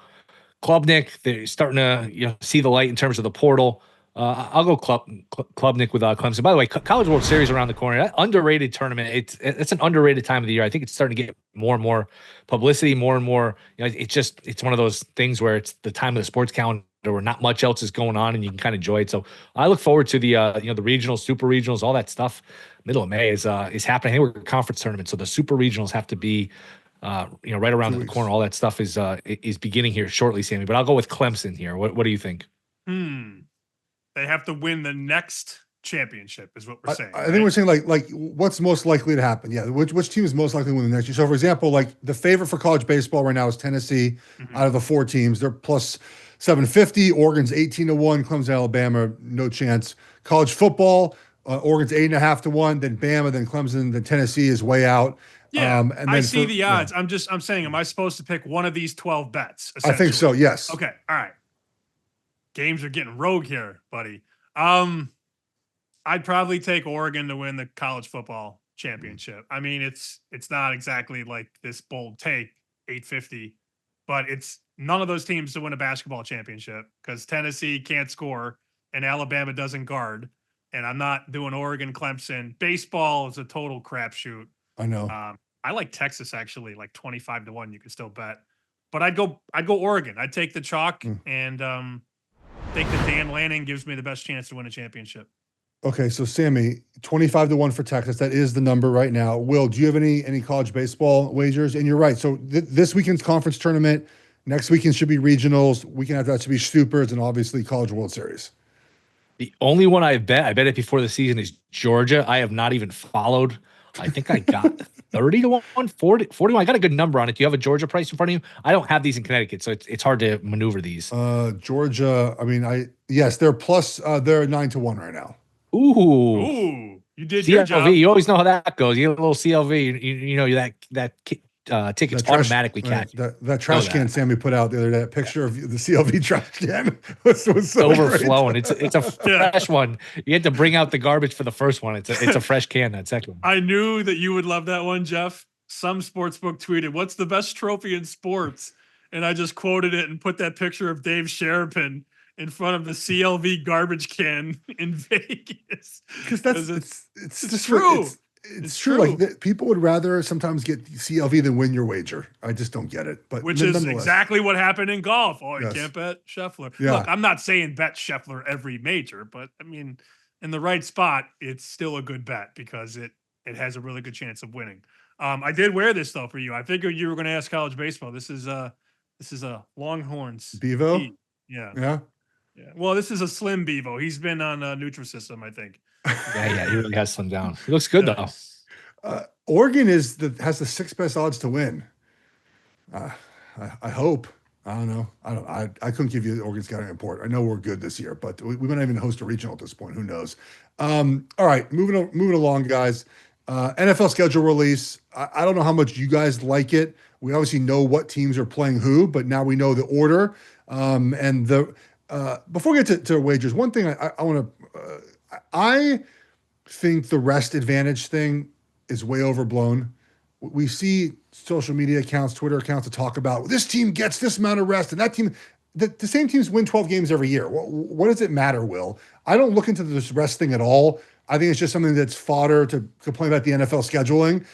Klubnik, they're starting to see the light in terms of the portal. I'll go Klubnik with Clemson. By the way, College World Series around the corner. That underrated tournament. It's an underrated time of the year. I think it's starting to get more and more publicity, more and more. It's one of those things where it's the time of the sports calendar where not much else is going on and you can kind of enjoy it. So I look forward to the the regionals, super regionals, all that stuff. Middle of May is happening. Hey, we're a conference tournament, so the super regionals have to be right around the corner. All that stuff is beginning here shortly, Sammy. But I'll go with Clemson here. What do you think? They have to win the next championship, is what we're saying. I think we're saying like what's most likely to happen. Yeah, which team is most likely to win the next year? So, for example, like the favorite for college baseball right now is Tennessee. Out of the 4 teams, they're plus 750. Oregon's 18-1. Clemson, Alabama, no chance. College football, Oregon's 8.5 to 1. Then Bama, then Clemson, then Tennessee is way out. Yeah, and then I see the odds. Yeah. I'm saying, am I supposed to pick one of these 12 bets? I think so. Yes. Okay. All right. Games are getting rogue here, buddy. I'd probably take Oregon to win the college football championship. I mean, it's not exactly like this bold take, 850, but it's none of those teams to win a basketball championship because Tennessee can't score and Alabama doesn't guard. And I'm not doing Oregon, Clemson. Baseball is a total crapshoot. I know. I like Texas actually, like 25 to 1. You can still bet, but I'd go Oregon. I'd take the chalk and think that Dan Lanning gives me the best chance to win a championship. Okay, so Sammy, 25 to 1 for Texas. That is the number right now. Will, do you have any college baseball wagers? And you're right. So this weekend's conference tournament, next weekend should be regionals. Weekend after that should be Supers, and obviously College World Series. The only one I bet it before the season is Georgia. I have not even followed. I think I got 30 to 1, 40 I got a good number on it. Do you have a Georgia price in front of you? I don't have these in Connecticut, so it's hard to maneuver these. Georgia, I mean, yes, they're plus, they're 9 to 1 right now. Ooh, you did CLV, your job. You always know how that goes. You get a little CLV, you know that tickets automatically catch. That trash can Sammy put out the other day, that picture of the CLV trash can was so overflowing. Great. It's a fresh one. You had to bring out the garbage for the first one. It's a fresh can. That second one. I knew that you would love that one, Geoff. Some sportsbook tweeted, "What's the best trophy in sports?" And I just quoted it and put that picture of Dave Sherapin in front of the CLV garbage can in Vegas. Because it's true. It's true. Like people would rather sometimes get CLV than win your wager. I just don't get it. But which is exactly what happened in golf. Oh, you can't bet Scheffler. Yeah. Look, I'm not saying bet Scheffler every major, but I mean, in the right spot, it's still a good bet because it has a really good chance of winning. I did wear this though for you. I figured you were going to ask college baseball. This is a Longhorns Bevo. Yeah. Well, this is a slim Bevo. He's been on Nutrisystem, I think. Yeah, he really has slimmed down. He looks good though. Oregon has the 6th best odds to win. I hope. I don't know. I couldn't give you the Oregon scouting report. I know we're good this year, but we might not even host a regional at this point. Who knows? All right, moving along, guys. NFL schedule release. I don't know how much you guys like it. We obviously know what teams are playing who, but now we know the order. And the before we get to wagers, one thing I want to. I think the rest advantage thing is way overblown. We see social media accounts, Twitter accounts to talk about this team gets this amount of rest and that team. The same teams win 12 games every year. What does it matter, Will? I don't look into this rest thing at all. I think it's just something that's fodder to complain about the NFL scheduling.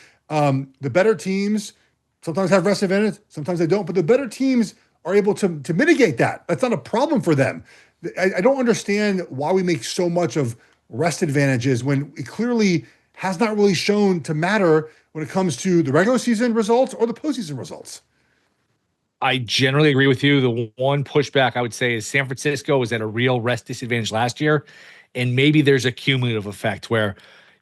The better teams sometimes have rest advantage, sometimes they don't, but the better teams are able to mitigate that. That's not a problem for them. I don't understand why we make so much of rest advantages when it clearly has not really shown to matter when it comes to the regular season results or the postseason results. I generally agree with you. The one pushback I would say is San Francisco was at a real rest disadvantage last year. And maybe there's a cumulative effect where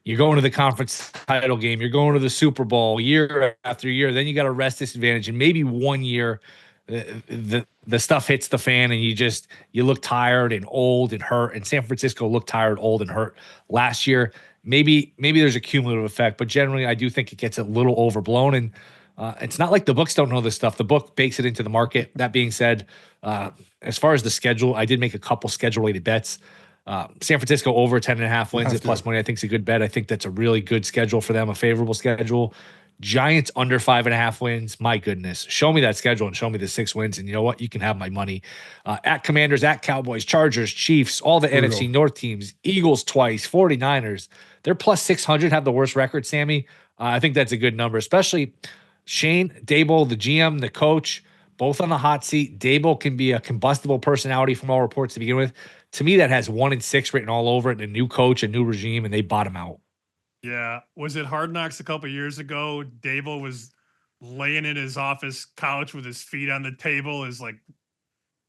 you're going to the conference title game, you're going to the Super Bowl year after year, then you got a rest disadvantage. And maybe one year the stuff hits the fan and you look tired and old and hurt. And San Francisco looked tired, old, and hurt last year. Maybe there's a cumulative effect, but generally I do think it gets a little overblown. And it's not like the books don't know this stuff. The book bakes it into the market. That being said, as far as the schedule, I did make a couple schedule-related bets. San Francisco over 10.5 wins at plus money, I think is a good bet. I think that's a really good schedule for them, a favorable schedule. Giants under 5.5 wins. My goodness. Show me that schedule and show me the 6 wins. And you know what? You can have my money. At Commanders, at Cowboys, Chargers, Chiefs, all the NFC North teams, Eagles twice, 49ers. They're plus 600, have the worst record, Sammy. I think that's a good number, especially Shane Daboll, the GM, the coach, both on the hot seat. Daboll can be a combustible personality from all reports to begin with. To me, that has 1-6 written all over it, and a new coach, a new regime, and they bottom out. Yeah. Was it Hard Knocks a couple years ago? Daboll was laying in his office couch with his feet on the table as like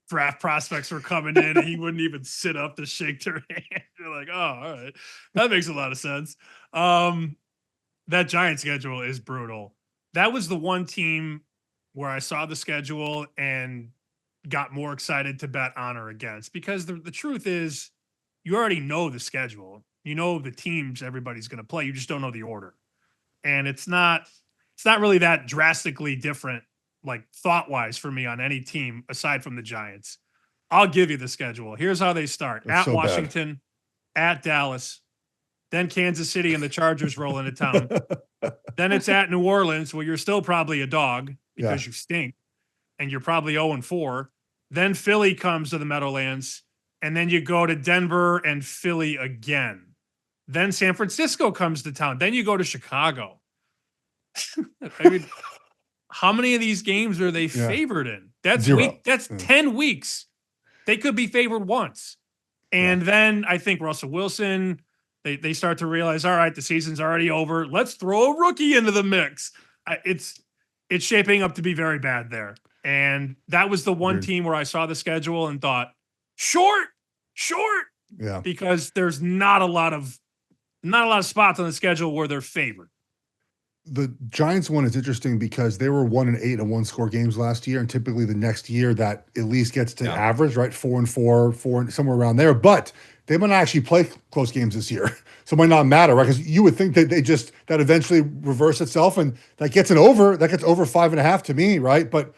draft prospects were coming in and he wouldn't even sit up to shake their hand. You're like, oh, all right. That makes a lot of sense. That Giant schedule is brutal. That was the one team where I saw the schedule and got more excited to bet on or against, because the truth is you already know the schedule. You know the teams everybody's going to play. You just don't know the order. And it's not really that drastically different, like thought-wise for me on any team aside from the Giants. I'll give you the schedule. Here's how they start. That's at Washington, at Dallas, then Kansas City and the Chargers roll into town. Then it's at New Orleans, where you're still probably a dog because you stink, and you're probably 0-4. Then Philly comes to the Meadowlands, and then you go to Denver and Philly again. Then San Francisco comes to town. Then you go to Chicago. I mean, how many of these games are they favored in? That's 10 weeks. They could be favored once. And then I think Russell Wilson, they start to realize, all right, the season's already over. Let's throw a rookie into the mix. It's shaping up to be very bad there. And that was the one team where I saw the schedule and thought, short. Yeah. Because there's not a lot of spots on the schedule where they're favored. The Giants one is interesting because they were 1-8 in one-score games last year, and typically the next year that at least gets to average, right? 4-4, somewhere around there. But they might not actually play close games this year, so it might not matter, right? Because you would think that that eventually reverse itself, and that gets over 5.5 to me, right? But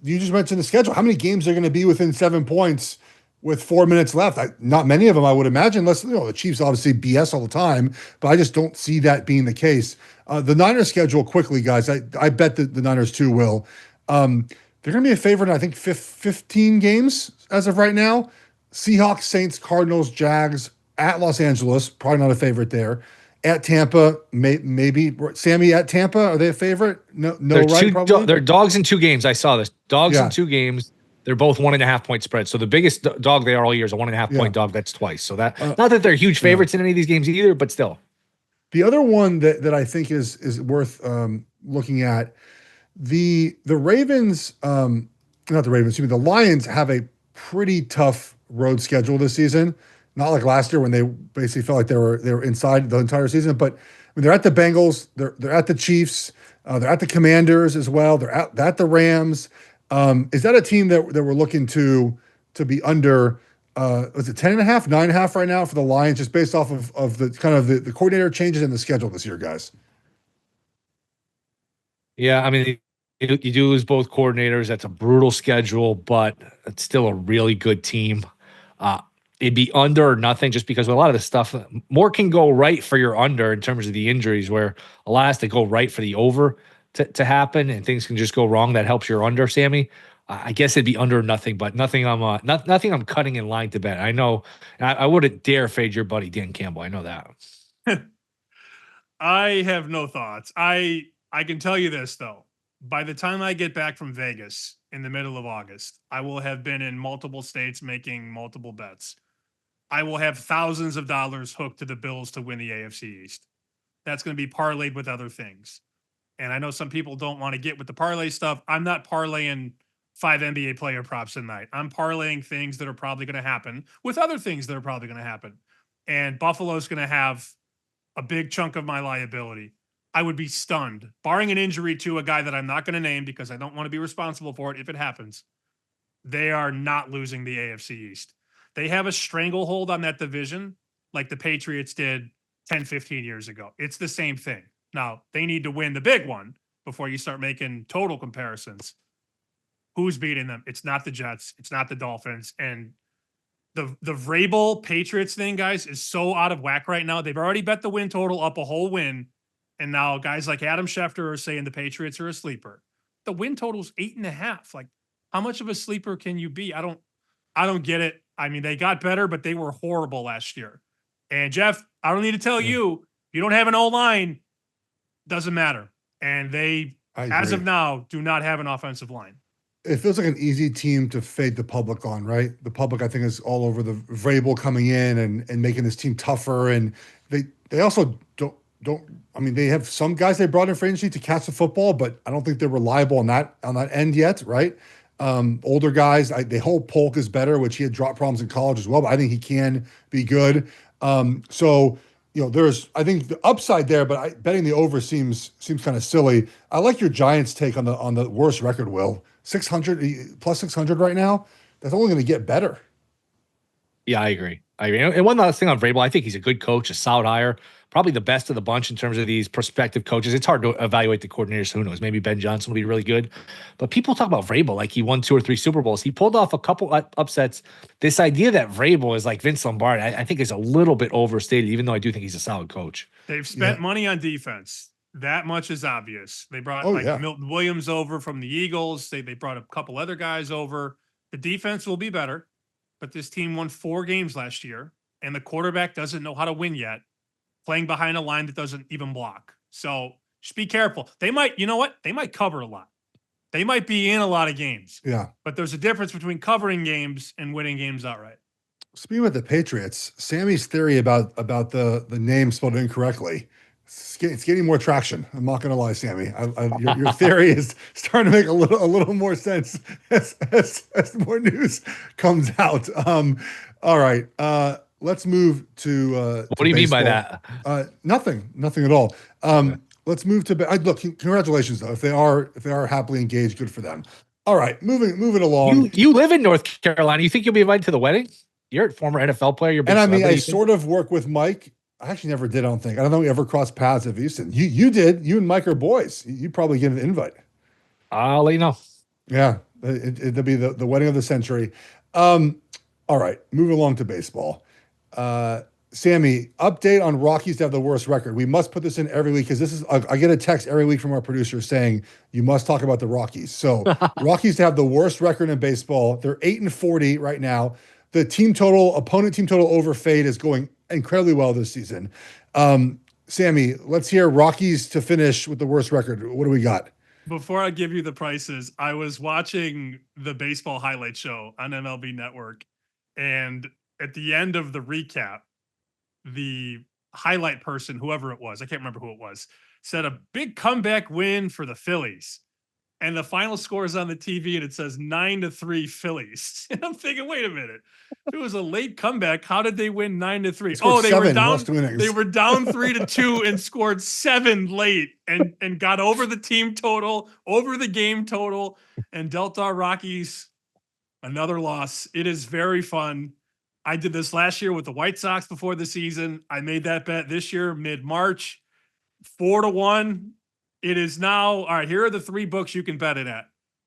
you just mentioned the schedule. How many games are going to be within 7 points with 4 minutes left? Not many of them, I would imagine, unless the Chiefs obviously BS all the time, but I just don't see that being the case. The Niners schedule quickly, guys. I bet the Niners too will. They're going to be a favorite in, I think, 15 games as of right now. Seahawks, Saints, Cardinals, Jags, at Los Angeles, probably not a favorite there. At Tampa, maybe. Sammy, at Tampa, are they a favorite? No, right? Probably. They're dogs in 2 games. I saw this. Dogs in 2 games. They're both 1.5 point spread. So the biggest dog they are all year is a 1.5 point dog. That's twice. So that not that they're huge favorites in any of these games either, but still. The other one that I think is worth looking at, the Ravens, not the Ravens, excuse me, the Lions have a pretty tough road schedule this season. Not like last year when they basically felt like they were inside the entire season. But when they're at the Bengals, they're at the Chiefs, they're at the Commanders as well. They're at the Rams. Is that a team that we're looking to be under? Was it 10.5, 9.5 right now for the Lions, just based off of the kind of the coordinator changes in the schedule this year, guys? Yeah, I mean, you do lose both coordinators. That's a brutal schedule, but it's still a really good team. Uh, it'd be under or nothing just because a lot of the stuff, more can go right for your under in terms of the injuries, where a lot has to go right for the over to happen, and things can just go wrong. That helps your under, Sammy. I guess it'd be under or nothing, but nothing nothing I'm cutting in line to bet. I know I wouldn't dare fade your buddy Dan Campbell. I know that. I have no thoughts. I can tell you this though. By the time I get back from Vegas in the middle of August, I will have been in multiple states making multiple bets. I will have thousands of dollars hooked to the Bills to win the AFC East. That's going to be parlayed with other things. And I know some people don't want to get with the parlay stuff. I'm not parlaying 5 NBA player props a night. I'm parlaying things that are probably going to happen with other things that are probably going to happen. And Buffalo's going to have a big chunk of my liability. I would be stunned, barring an injury to a guy that I'm not going to name because I don't want to be responsible for it if it happens. They are not losing the AFC East. They have a stranglehold on that division like the Patriots did 10, 15 years ago. It's the same thing. Now, they need to win the big one before you start making total comparisons. Who's beating them? It's not the Jets. It's not the Dolphins. And the Vrabel Patriots thing, guys, is so out of whack right now. They've already bet the win total up a whole win. And now guys like Adam Schefter are saying the Patriots are a sleeper. The win total's 8.5. Like, how much of a sleeper can you be? I don't get it. I mean, they got better, but they were horrible last year. And Jeff, I don't need to tell you, you don't have an O-line, doesn't matter. And they, as of now, do not have an offensive line. It feels like an easy team to fade the public on, right? The public, I think, is all over the Vrabel coming in and making this team tougher. And they also don't. I mean, they have some guys they brought in for agency to catch the football, but I don't think they're reliable on that end yet, right? Older guys, they hope Polk is better, which he had drop problems in college as well, but I think he can be good. So there's, I think, the upside there, but betting the over seems kind of silly. I like your Giants take on the worst record, Will. 600 plus 600 right now. That's only going to get better. Yeah, I agree. And one last thing on Vrabel, I think he's a good coach, a solid hire, probably the best of the bunch in terms of these prospective coaches. It's hard to evaluate the coordinators. So who knows? Maybe Ben Johnson will be really good. But people talk about Vrabel like he won 2 or 3 Super Bowls. He pulled off a couple upsets. This idea that Vrabel is like Vince Lombardi, I think is a little bit overstated, even though I do think he's a solid coach. They've spent money on defense. That much is obvious. They brought Milton Williams over from the Eagles. They brought a couple other guys over. The defense will be better. But this team won 4 games last year, and the quarterback doesn't know how to win yet, playing behind a line that doesn't even block. So just be careful. They might, you know what? They might cover a lot. They might be in a lot of games. Yeah. But there's a difference between covering games and winning games outright. Speaking of the Patriots, Sammy's theory about the name spelled incorrectly, it's getting more traction. I'm not going to lie, Sammy. Your theory is starting to make a little more sense as more news comes out. All right. Let's move to what do you mean by that? Nothing at all. Okay. Let's move to look. Congratulations, though. If they are happily engaged, good for them. All right, moving along. You live in North Carolina. You think you'll be invited to the wedding? You're a former NFL player. And I mean, I sort of work with Mike. I actually never did. I don't think. I don't know we ever crossed paths at Houston. You did. You and Mike are boys. You probably get an invite. I'll let you know. Yeah, it'll be the wedding of the century. All right, moving along to baseball. Sammy, update on Rockies to have the worst record. We must put this in every week because I get a text every week from our producer saying you must talk about the Rockies. So Rockies to have the worst record in baseball. They're 8-40 right now. The opponent team total over fade is going incredibly well this season. Sammy, let's hear Rockies to finish with the worst record. What do we got? Before I give you the prices, I was watching the baseball highlight show on MLB Network, and at the end of the recap, the highlight person, whoever it was, I can't remember who it was, said a big comeback win for the Phillies. and the final score is on the TV and it says 9-3 Phillies. And I'm thinking, wait a minute. If it was a late comeback, how did they win 9-3? Oh, they were down. They were down 3-2 and scored 7 late and got over the team total, over the game total, and dealt our Rockies another loss. It is very fun. I did this last year with the White Sox before the season. I made that bet this year, mid-March, 4-1. It is now, all right, here are the 3 books you can bet it at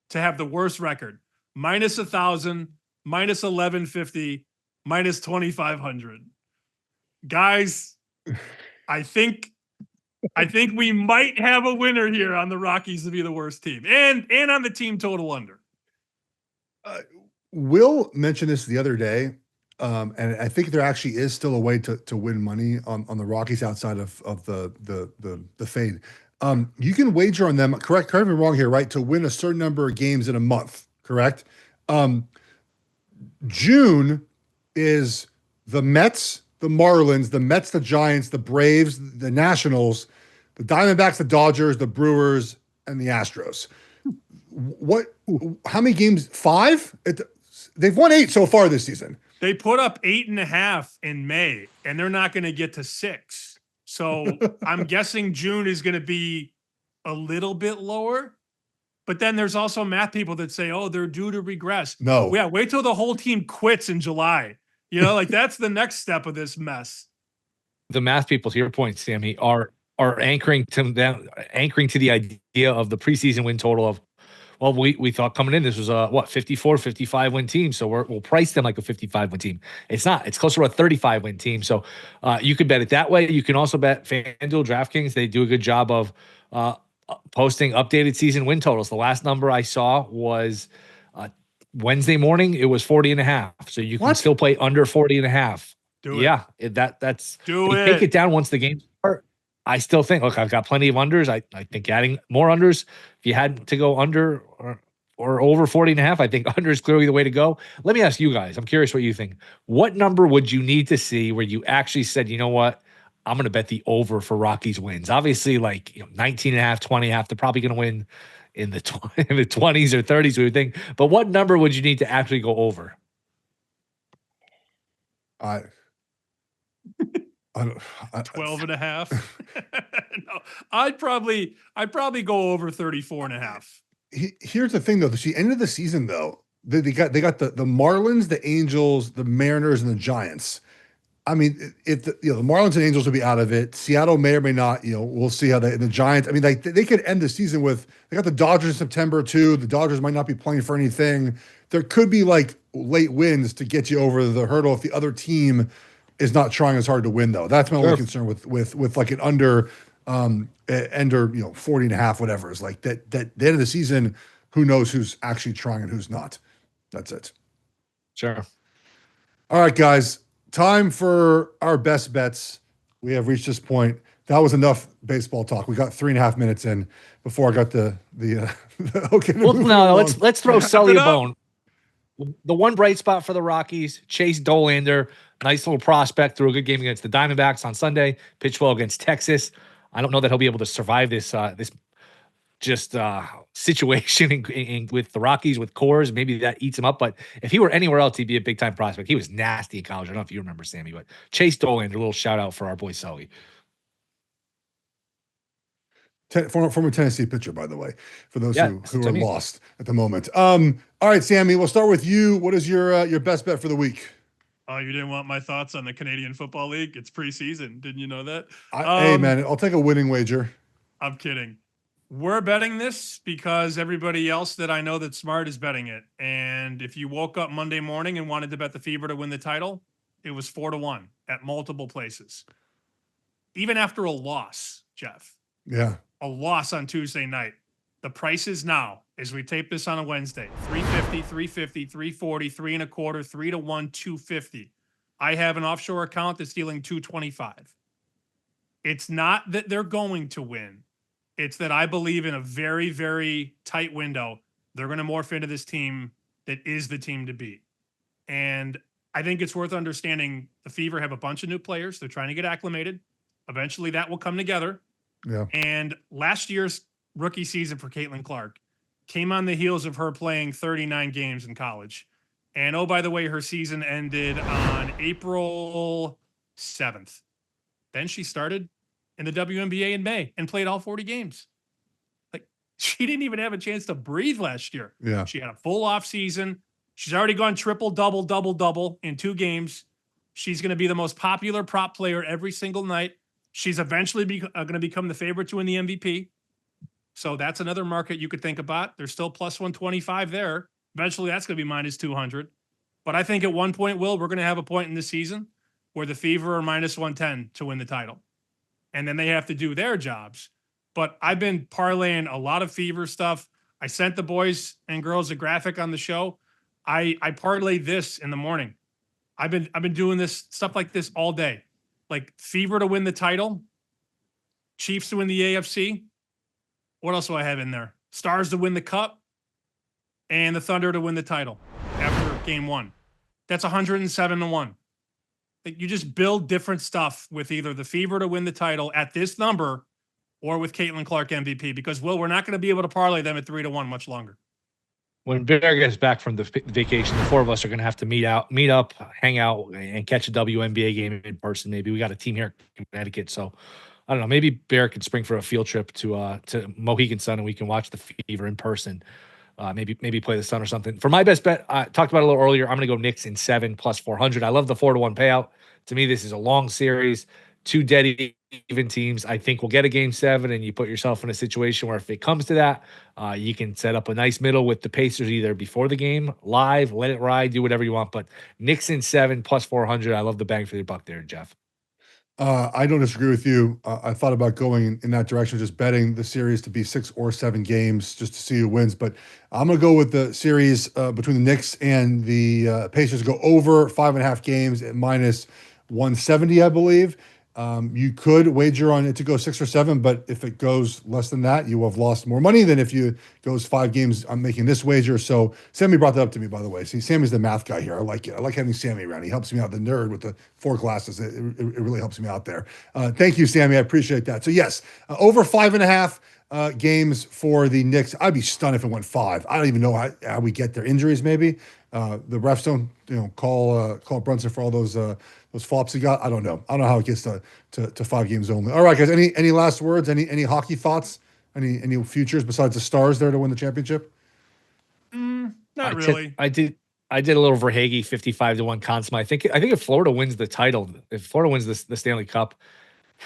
to have the worst record. -1,000, -1,150, -2,500. Guys, I think we might have a winner here on the Rockies to be the worst team and on the team total under. Will mentioned this the other day. And I think there actually is still a way to win money on the Rockies outside of the fade. You can wager on them, correct me if I'm wrong here, right? To win a certain number of games in a month, correct? June is the Mets, the Marlins, the Mets, the Giants, the Braves, the Nationals, the Diamondbacks, the Dodgers, the Brewers, and the Astros. How many games? 5? They've won 8 so far this season. They put up 8.5 in May, and they're not going to get to 6. So I'm guessing June is going to be a little bit lower. But then there's also math people that say, oh, they're due to regress. No. Yeah, wait till the whole team quits in July. You know, like that's the next step of this mess. The math people, to your point, Sammy, are anchoring to the idea of the preseason win total of, well, we thought coming in this was a 54, 55 win team. So we'll price them like a 55 win team. It's not. It's closer to a 35 win team. So you could bet it that way. You can also bet FanDuel, DraftKings. They do a good job of posting updated season win totals. The last number I saw was Wednesday morning. It was 40.5. So you can still play under 40.5. Do it. Yeah, that's do it. Take it down once the game starts. I still think, look, I've got plenty of unders. I think adding more unders, if you had to go under or over 40.5, I think under is clearly the way to go. Let me ask you guys, I'm curious what you think. What number would you need to see where you actually said, you know what, I'm going to bet the over for Rockies wins? Obviously, 19.5, 20.5, they're probably going to win in the 20s or 30s, we would think. But what number would you need to actually go over? I 12.5. No, I'd probably go over 34.5. Here's the thing, though. The end of the season, though, they got the Marlins, the Angels, the Mariners, and the Giants. I mean, if the Marlins and Angels will be out of it, Seattle may or may not. We'll see how the Giants. I mean, they could end the season with, they got the Dodgers in September too. The Dodgers might not be playing for anything. There could be late wins to get you over the hurdle if the other team is not trying as hard to win, though. That's my only concern with like an under 40.5, whatever. Is like that the end of the season, who knows who's actually trying and who's not. That's it. Sure. All right, guys. Time for our best bets. We have reached this point. That was enough baseball talk. We got 3.5 minutes in before I got the okay. Well, no, let's throw Sully a bone. The one bright spot for the Rockies, Chase Dolander, nice little prospect, threw a good game against the Diamondbacks on Sunday, pitched well against Texas. I don't know that he'll be able to survive this situation with the Rockies, with Coors. Maybe that eats him up. But if he were anywhere else, he'd be a big-time prospect. He was nasty in college. I don't know if you remember, Sammy, but Chase Dolander, a little shout-out for our boy Sully. Former Tennessee pitcher, by the way, for those who are lost at the moment. All right, Sammy, we'll start with you. What is your best bet for the week? Oh, you didn't want my thoughts on the Canadian Football League? It's preseason. Didn't you know that? Hey, man, I'll take a winning wager. I'm kidding. We're betting this because everybody else that I know that's smart is betting it. And if you woke up Monday morning and wanted to bet the Fever to win the title, it was 4-1 at multiple places. Even after a loss, Jeff. Yeah. A loss on Tuesday night. The prices now, as we tape this on a Wednesday, 350, 350, 340, 3.25, 3-1, 250. I have an offshore account that's dealing 225. It's not that they're going to win. It's that I believe in a very, very tight window, they're going to morph into this team that is the team to beat. And I think it's worth understanding the Fever have a bunch of new players. They're trying to get acclimated. Eventually that will come together. Yeah. And last year's rookie season for Caitlin Clark came on the heels of her playing 39 games in college. And oh, by the way, her season ended on April 7th. Then she started in the WNBA in May and played all 40 games. Like, she didn't even have a chance to breathe last year. Yeah. She had a full off season. She's already gone triple, double in 2 games. She's going to be the most popular prop player every single night. She's eventually going to become the favorite to win the MVP. So that's another market you could think about. There's still plus 125 there. Eventually, that's going to be minus 200. But I think at one point, Will, we're going to have a point in the season where the Fever are minus 110 to win the title. And then they have to do their jobs. But I've been parlaying a lot of Fever stuff. I sent the boys and girls a graphic on the show. I parlayed this in the morning. I've been doing this stuff like this all day. Like Fever to win the title, Chiefs to win the AFC. What else do I have in there? Stars to win the Cup, and the Thunder to win the title after game 1. That's 107-1. Like, you just build different stuff with either the Fever to win the title at this number or with Caitlin Clark MVP, because, Will, we're not going to be able to parlay them at 3-1 much longer. When Bear gets back from the vacation, the 4 of us are going to have to meet up, hang out, and catch a WNBA game in person. Maybe we got a team here in Connecticut, so I don't know. Maybe Bear could spring for a field trip to Mohegan Sun, and we can watch the Fever in person. Maybe play the Sun or something. For my best bet, I talked about it a little earlier. I'm going to go Knicks in 7 plus 400. I love the 4-1 payout. To me, this is a long series, 2 dead even teams. I think we'll get a game 7, and you put yourself in a situation where if it comes to that, you can set up a nice middle with the Pacers either before the game, live, let it ride, do whatever you want. But Knicks in 7 plus 400. I love the bang for the buck there, Jeff. I don't disagree with you. I thought about going in that direction, just betting the series to be 6 or 7 games just to see who wins. But I'm going to go with the series between the Knicks and the Pacers, go over 5.5 games at minus 170, I believe. You could wager on it to go 6 or 7, but if it goes less than that, you will have lost more money than if you goes 5 games. I'm making this wager. So Sammy brought that up to me, by the way. See, Sammy's the math guy here. I like it. I like having Sammy around. He helps me out, the nerd with the 4 glasses. It really helps me out there. Thank you, Sammy. I appreciate that. So yes, over 5.5 games for the Knicks. I'd be stunned if it went 5. I don't even know how we get their injuries. Maybe the refs don't call Brunson for all those flops he got. I don't know. I don't know how it gets to 5 games only. All right, guys. Any last words? Any hockey thoughts? Any futures besides the Stars there to win the championship? Not really. I did a little Verhaeghe 55-1 Conn Smythe. I think if Florida wins the title, if Florida wins the Stanley Cup,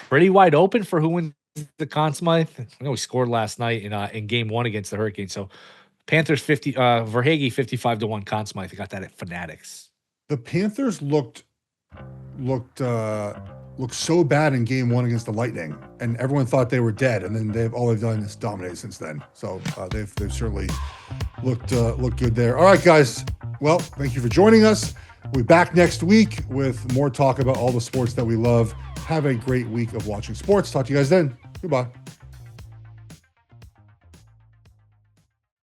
pretty wide open for who wins the Conn Smythe. I know he scored last night in game 1 against the Hurricanes. So Panthers Verhaeghe 55-1 Conn Smythe. I got that at Fanatics. The Panthers looked so bad in game 1 against the Lightning, and everyone thought they were dead, and then all they've done is dominate since then. So they've certainly looked good there. All right, guys. Well, thank you for joining us. We'll be back next week with more talk about all the sports that we love. Have a great week of watching sports. Talk to you guys then. Goodbye.